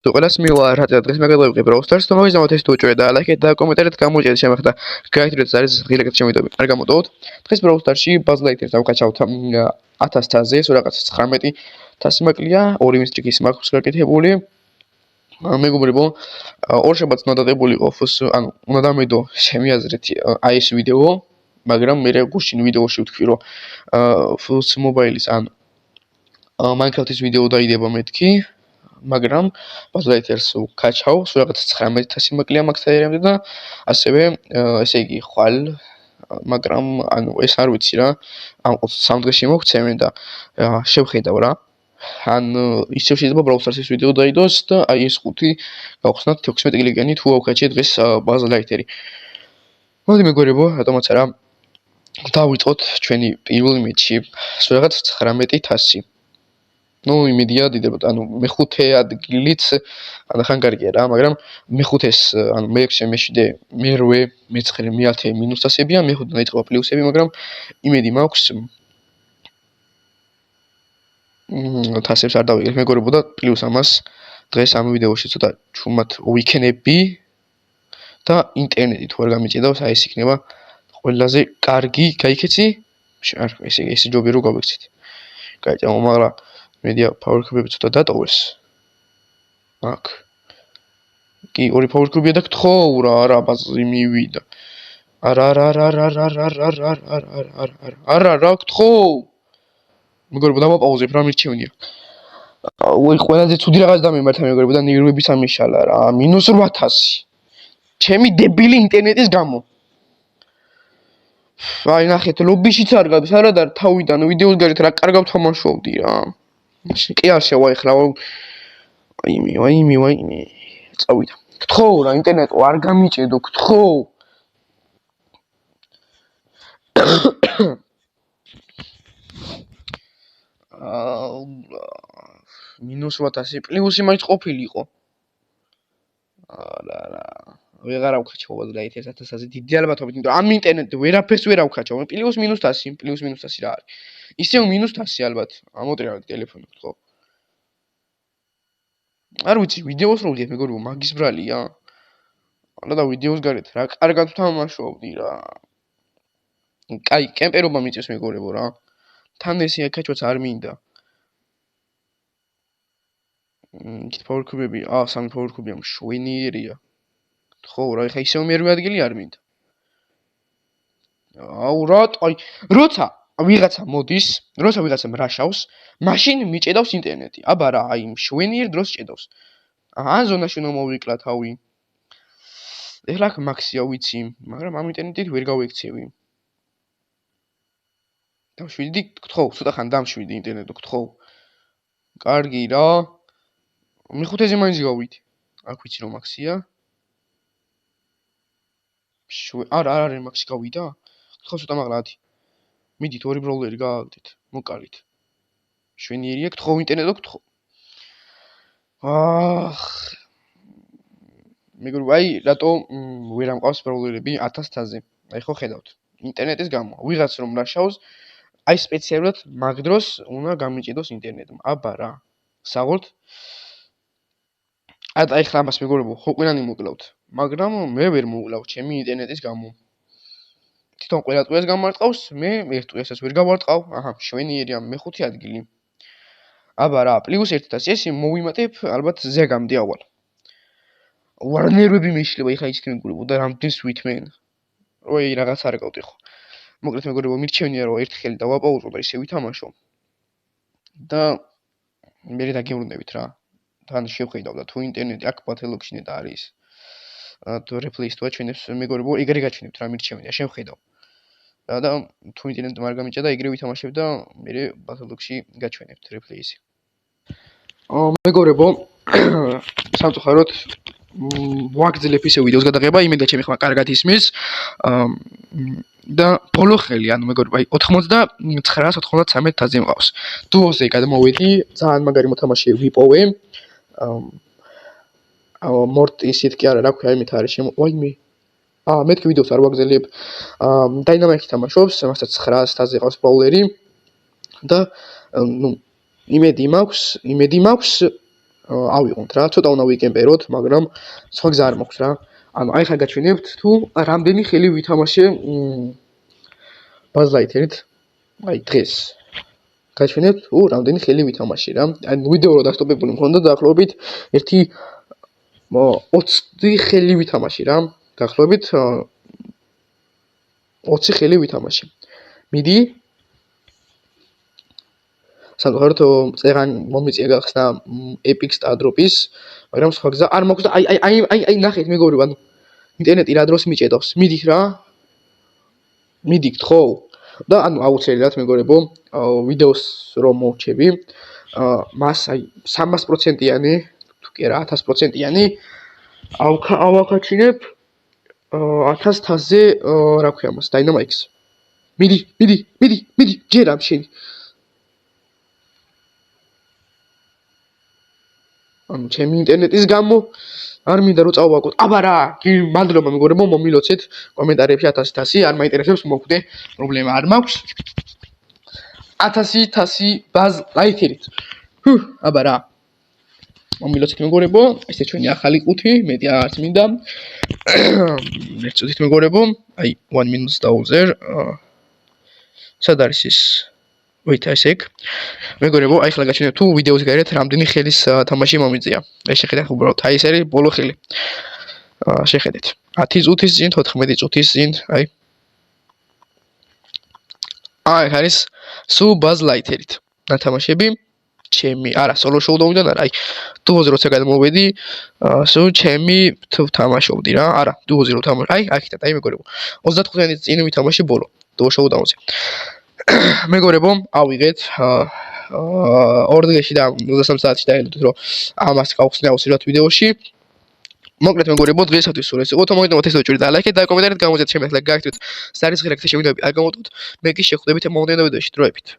თუ ყველას მიუვარ დღეს მაგალითად Brawl Stars თუ მოგიზამოთ ეს თუ უჭირეთ და ლაიქეთ და კომენტარით გამოიჭერეთ შემეხდა გაითვლით არის ღილაკეთ შემიდობი არ გამოტოვოთ დღეს Brawl Stars-ში Buzz Lightyear-ს ავკაჩავთ 1000-ზე სულ რაღაც 19 სიმაკლია 2 win streak-ის მაქვს გაკეთებული მეგობრებო ორ შაბათს უნდა დადებული ყოფოს ანუ უნდა დამედო ჩემი აზრით აი ეს ვიდეო მაგრამ მე გუშინ ვიდეოში ვთქვი რომ Fuse Mobile-ის ან Minecraft-ის ვიდეო დაიდება მეთქი მაგრამ Buzz Lightyear-ს ვკაჩავ სულ რაღაც 19 სიმაკლია მაქვს აერამდე და ასევე ესე იგი ხვალ მაგრამ ანუ ეს არ ვიცი რა ამ 3 დღეში მოგცემენ და შევხედავ რა ან ისევ შეიძლება Brawl Stars-ის ვიდეო დაიდოს და აი ეს 5 გავხსნათ 16 კლიკიანი თუ ავკაჩე დღეს Buzz Lightyear-ი მოდი მეგობრებო რატომაც არა დავიწყოთ ჩვენი პირველი მეთში სულ რაღაც 19,000 ну იმედია დიდებოდა ანუ მეხუთე ადგილიც ანახან კარგია რა მაგრამ მეხუთეს ანუ მე-6 მე-7 მე-8 მე-9 მე-10 მინუსასებია მე-5 დაიწყება პლუსები მაგრამ იმედი მაქვს თასებს არ დავიგებ მეგობრებო და პლუს ამას დღეს ამ ვიდეოში ცოტა ჩუმად ვიქნები და ინტერნეტი თუ არ გამიჭედავს აი ეს იქნება ყველაზე კარგი გაიქეცი არ ესე ჯობია რომ გავიქცით გაიჭამო მაგრამ მედია power cube-ები ცოტა დატოვეს აქ კი ორი power cube-ია და გთხოვ რა არა ბაზრი მივიდა არა რა გთხოვ მეგობრებო დამაპაუზებ რა მირჩევნია უი ყველაზე ცუდი რაღაც დამემართა მეგობრებო და ნერვები სამიშალა რა -8000 ჩემი დებილი ინტერნეტის გამო აი ნახეთ ლობიშიც არ გადის არადა თავიდან ვიდეოს გარეთ რა კარგავ თამაშობდი რა კი არ შევა ეხლა ვაიმე წავიდა გთხოვ რა ინტერნეტო არ გამიჭედო გთხოვ -8000 პლუსი მაინც ყოფილიყო არა ვეღარ ავკაჩავ Buzz Lightyear 1000-ზე დიდი ალბათობით იმიტომ ამ ინტერნეტზე ვერაფერს ვერ ავკაჩავ პლუს -100 რა არის ისევ -100 ალბათ ამოტრიალეთ ტელეფონი ხო არ ვიცი ვიდეოს რო ვიღებ მეგობრებო მაგის ბრალია არა და ვიდეოს გარეთ რა კარგად ვთამაშობდი რა კაი კემპერობა მიწევს მეგობრებო რა თან ესე აკაჩვაც არ მინდა power cube-ები 3 power cube-ია მშვენიერია ხო რა ეხა ისევ მერვე ადგილი არ მინდა აუ აი როცა ვიღაცა მოდის როცა ვიღაცა მრაშავს მაშინ მიჭედავს ინტერნეტი აბა რა აი მშვენიერ დროს ჭედავს ან ზონაში უნდა მოვიკლა თავი ეხლა მაქსია ვიცი მაგრამ ამ ინტერნეტით ვერ გავექცევი დამშვიდი გთხოვ ცოტა ხან დამშვიდი ინტერნეტო გთხოვ კარგი რა მე-5-ზე მაინც გავიდი აქ ვიცი რომ მაქსია არა მაქსი გავიდა გთხოვ ცოტა მაღლა მიდით ორი ბროულერი გააგდეთ მოკალით შვენიერია გთხოვ ინტერნეტო გთხოვ მეგობრებო აი რატო ვერ ამყავს ბროულერები 1000-ზე აი ხო ხედავთ ინტერნეტის გამო ვიღაც რომ რაშავს აი სპეციალურად მაგ დროს უნდა გამიჭედოს ინტერნეტმა აბა რა საღოლთ აი ხლა ამას მეგობრებო ხო ყველანი მოკლავთ მაგრამ მე ვერ მოვკლავ ჩემი ინტერნეტის გამო თვითონ ყველა ტყუეს გამარტყავს მე ერთ ტყუესაც ვერ გავარტყავ აჰა შვენიერია მე-5 ადგილი აბა რა +1000 ესე მოვიმატებ ალბათ ზეგამდე ავალ ვარ ნერვები მეშლება ეხა ისქენ მეგობრებო და რამდენს ვითმენ როი რაღაც არ გავტი ხო მოკლედ მეგობრებო მირჩევნია რომ ერთხელ დავაპაუზო და ისე ვითამაშო და მე დაგებრუნდებით რა თან შევხედავ და თუ ინტერნეტი აქ ბათელოქში ნეტა არის თუ replace თუ აჩვენებს მეგობრებო ეგრე გაჩვენებთ რა მირჩევნია შევხედავ და თუ ინტერნეტი არ გამიჭდა ეგრე ვითამაშებ და მე ბათელოქში გაჩვენებთ replace მეგობრებო სამწუხაროდ ვაგძლებ ისე ვიდეოს გადაღება იმედა ჩემი ხმა კარგად ისმის და ბოლო ხელი ანუ მეგობრებო აი 99-93-ზე მყავს დუოზე გადმოვედი ძალიან მაგარი მოთამაშე ვიპოვე მორტისით კი არა რა ქვია იმით არის ვაიმე მეთქი ვიდეოს არ ვაგზელებ დაინამიკი თამაშობს მასაც 900-ზე ყავს ბროულერი და ნუ იმედი მაქვს ავიღოთ რა, ცოტა უნდა ვიკემპეროთ, მაგრამ სხვა გზა არ მაქვს რა. ანუ აი ხარ გაჩვენებთ თუ რამდენი ხელი ვითამაშე ბაზლაითერით. აი დღეს გაჩვენებთ თუ რამდენი ხელი ვითამაშე რა. აი ვიდეო რო დასტოპებული მქონდა დაახლოებით 20 ხელი ვითამაშე რა. დაახლოებით 20 ხელი ვითამაშე. მიდი სამწუხაროდ წერან მომიწია გახსნა Epic Star Drop-ის, მაგრამ სხვა გზა არ მაქვს და აი ნახეთ მეგობრებო, ანუ ინტერნეტი რა დროს მიჭედავს. მიდით რა. მიდით ხო? და ანუ აუცილებლად მეგობრებო, ვიდეოს რომ მოვჩები, მას აი 300%-იანი, თუ კი არა 1000%-იანი ავაკაჩინებ 1000-ზე, რა ქვია მას, Dynamite-ს. მიდი, ჯერა შენ. ანუ ჩემი ინტერნეტის გამო არ მინდა რომ წავვაკოთ. აბა რა, მადლობა მეგობრებო, მომილოცეთ კომენტარებში 1000 არ მაინტერესებს მოხვდე, პრობლემა არ მაქვს. 1000 ბაზ ლაითერით. აბა რა. მომილოცეთ მეგობრებო, ესე ჩვენი ახალი ყუთი, მეტი არც მინდა. ერთ წუთით მეგობრებო, აი 1 minutes დაუზერ. სად არის ის? ვეითასეკ. მეგობრებო, აი ხლა გაჩვენებ თუ ვიდეოს გარეთ რამდენი ხელის თამაში მომიწია. ეს შეხედეთ უბრალოდ, აი ეს არის ბოლო ხელი. შეხედეთ. 10 წუთის წინ, 14 წუთის წინ, აი. აი არის სულ ბაზ ლაითერით. ნათამაშები ჩემი, არა, სოლო შოუდაუნიდან არა, აი დუოზე როცა გადმოვედი, სულ ჩემი თამაშობდი რა, არა, დუოზე რო თამაშ, აი, აქეთ, აი მეგობრებო. 35 წინ ვითამაშე ბოლო, დუო შოუდაუნზე. მეგობრებო, ავიღეთ 2 დღეში და 23 საათში დაელოდეთ რომ ამას გავხსნე აუცილებლად ვიდეოში. მოკლედ მეგობრებო, დღეისათვის სულ ეს იყო. თამაშობთ ეს ვიჭური და ლაიქეთ და კომენტარით გამოძეთ შემიძლია გააკეთოთ. საერთოდ ღირაკთა შევიდოები არ გამოვტოთ. მე კი შეხვდებით მომდევნო ვიდეოში დროებით.